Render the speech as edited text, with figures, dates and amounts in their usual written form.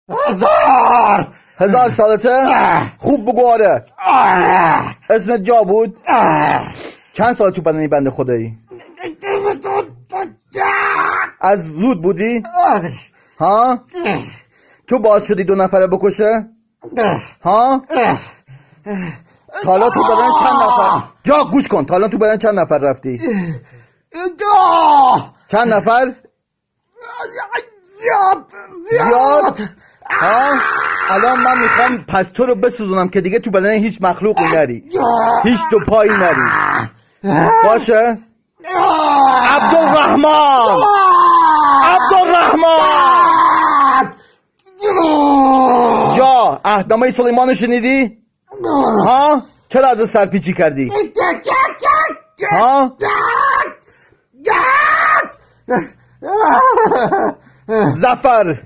1000 سالته؟ خوب بگو آره. اسمت جا بود؟ چند سال تو بدنی بنده خدایی؟ از زود بودی؟ ها؟ تو باز شدی 2 نفره بکشه؟ ها؟ حالا تو بدن چند نفر؟ جا گوش کن، حالا تو بدن چند نفر رفتی؟ چند نفر؟ زیاد؟ ها؟ الان من میخوام پس تو رو بسوزونم که دیگه تو بدن هیچ مخلوقی نری، هیچ دو پایی نری، باشه؟ عبدالرحمن جا اهدامه سلیمان رو شنیدی؟ ها؟ چرا از سرپیچی کردی؟ ها؟ ظفر